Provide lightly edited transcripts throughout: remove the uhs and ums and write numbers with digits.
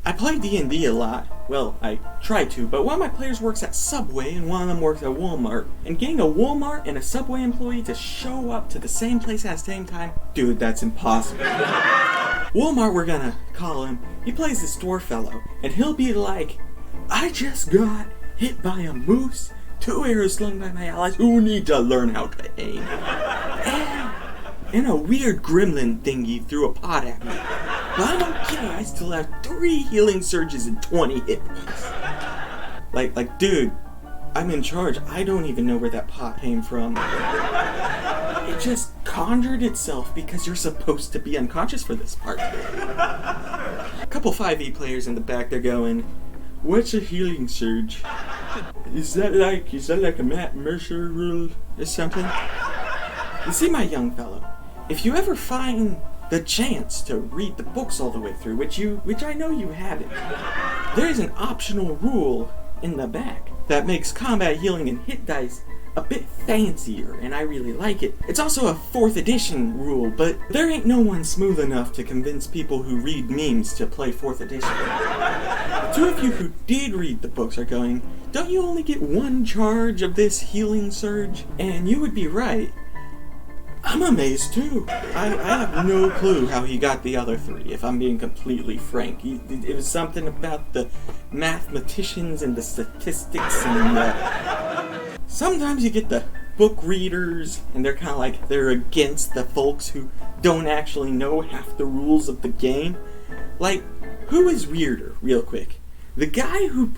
I play D&D a lot. Well, I try to, but one of my players works at Subway and one of them works at Walmart. And getting a Walmart and a Subway employee to show up to the same place at the same time, dude, that's impossible. Walmart, we're gonna call him, he plays the store fellow, and he'll be like, I just got hit by a moose, 2 arrows slung by my allies who need to learn how to aim. And a weird gremlin thingy threw a pot at me. But I don't care, I still have 3 healing surges and 20 hit points. Like, dude, I'm in charge. I don't even know where that pot came from. It just conjured itself because you're supposed to be unconscious for this part. A couple 5e players in the back, they're going, what's a healing surge? Is that like a Matt Mercer rule or something? You see, my young fellow, if you ever find the chance to read the books all the way through, which I know you haven't, there is an optional rule in the back that makes combat healing and hit dice a bit fancier, and I really like it. It's also a 4th edition rule, but there ain't no one smooth enough to convince people who read memes to play 4th edition. The 2 of you who did read the books are going, don't you only get 1 charge of this healing surge? And you would be right. I'm amazed too. I have no clue how he got the other 3, if I'm being completely frank. It was something about the mathematicians and the statistics and sometimes you get the book readers and they're kind of like, they're against the folks who don't actually know half the rules of the game. Like, who is weirder, real quick? The guy who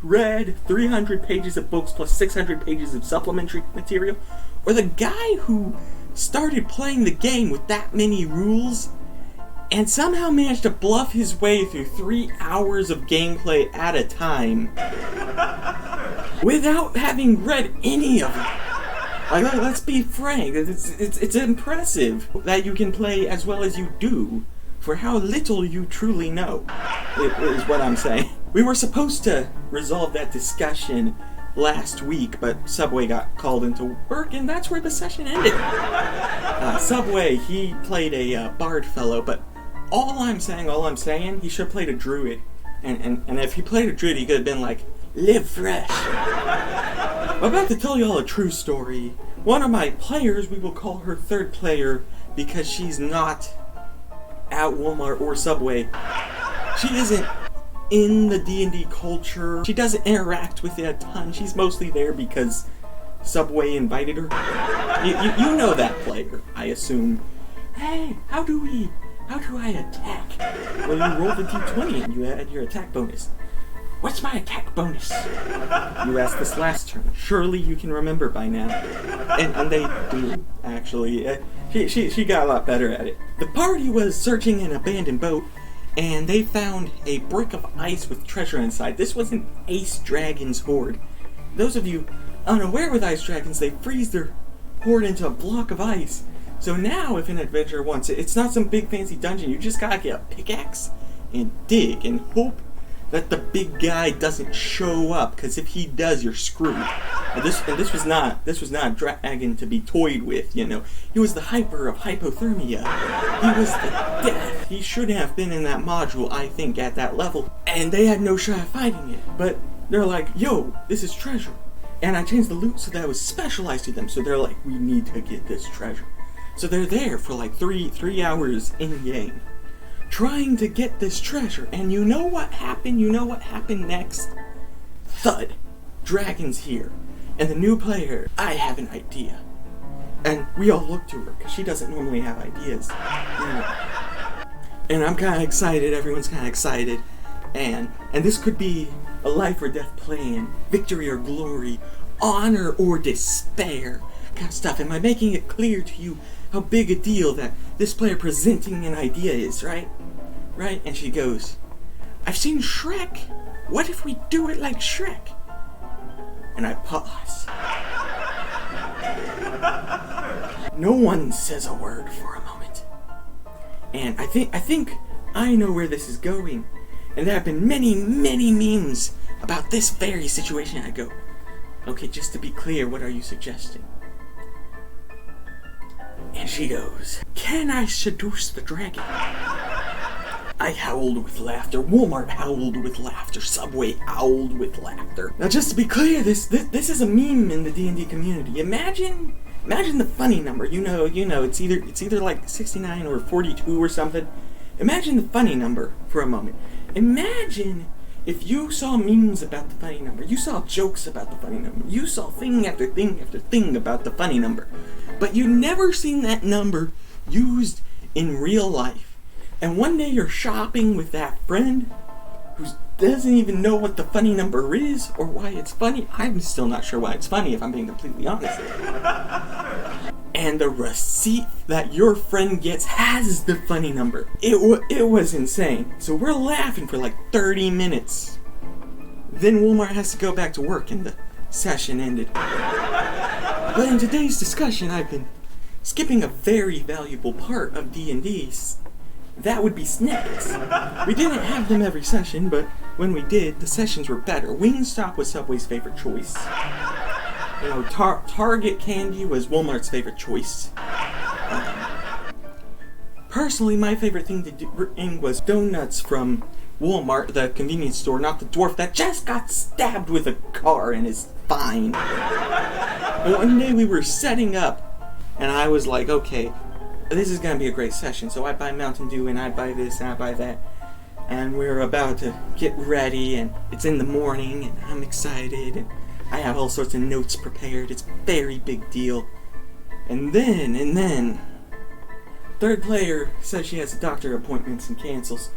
read 300 pages of books plus 600 pages of supplementary material? Or the guy who started playing the game with that many rules and somehow managed to bluff his way through 3 hours of gameplay at a time without having read any of it? Like, let's be frank, it's impressive that you can play as well as you do for how little you truly know, is what I'm saying. We were supposed to resolve that discussion last week, but Subway got called into work, and that's where the session ended. Subway, he played a bard fellow, but all I'm saying, he should have played a druid. And if he played a druid, he could have been like, live fresh. I'm about to tell y'all a true story. One of my players, we will call her 3rd player, because she's not at Walmart or Subway. She isn't in the D&D culture. She doesn't interact with it a ton. She's mostly there because Subway invited her. You know that player, I assume. Hey, how do I attack? Well, you roll the d20 and you add your attack bonus. What's my attack bonus? You asked this last turn. Surely you can remember by now. And they do, actually. She got a lot better at it. The party was searching an abandoned boat, and they found a brick of ice with treasure inside. This was an ice dragon's hoard. Those of you unaware with ice dragons, they freeze their hoard into a block of ice. So now, if an adventurer wants it, it's not some big fancy dungeon. You just gotta get a pickaxe and dig and hope that the big guy doesn't show up, because if he does, you're screwed. And this was not a dragon to be toyed with, you know. He was the hyper of hypothermia. He was the death. He should have been in that module, I think, at that level. And they had no shot at fighting it. But they're like, yo, this is treasure. And I changed the loot so that it was specialized to them. So they're like, we need to get this treasure. So they're there for like three hours in game, trying to get this treasure. And you know what happened? You know what happened next? Thud. Dragon's here. And the new player, I have an idea. And we all look to her, because she doesn't normally have ideas. And I'm kind of excited, everyone's kind of excited. And this could be a life or death plan, victory or glory, honor or despair kind of stuff. Am I making it clear to you how big a deal that this player presenting an idea is, right? Right? And she goes, I've seen Shrek. What if we do it like Shrek? And I pause. No one says a word for a moment. And I think I know where this is going. And there have been many, many memes about this very situation. I go, okay, just to be clear, what are you suggesting? And she goes, can I seduce the dragon? I howled with laughter. Walmart howled with laughter. Subway howled with laughter. Now, just to be clear, this is a meme in the D&D community. Imagine the funny number. You know, it's either like 69 or 42 or something. Imagine the funny number for a moment. Imagine if you saw memes about the funny number. You saw jokes about the funny number. You saw thing after thing after thing about the funny number. But you never seen that number used in real life. And one day you're shopping with that friend who doesn't even know what the funny number is or why it's funny. I'm still not sure why it's funny, if I'm being completely honest. And the receipt that your friend gets has the funny number. It was insane. So we're laughing for like 30 minutes. Then Walmart has to go back to work and the session ended. But in today's discussion, I've been skipping a very valuable part of D&D's. That would be snippets. We didn't have them every session, but when we did, the sessions were better. Wingstop was Subway's favorite choice. You know, Target candy was Walmart's favorite choice. Personally, my favorite thing to do was donuts from Walmart, the convenience store, not the dwarf that just got stabbed with a car and is fine. One day we were setting up, and I was like, okay, this is gonna be a great session. So I buy Mountain Dew and I buy this and I buy that, and we're about to get ready, and it's in the morning and I'm excited and I have all sorts of notes prepared. It's a very big deal. And then third player says she has doctor appointments and cancels.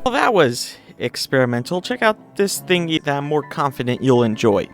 Well, that was experimental. Check out this thing that I'm more confident you'll enjoy.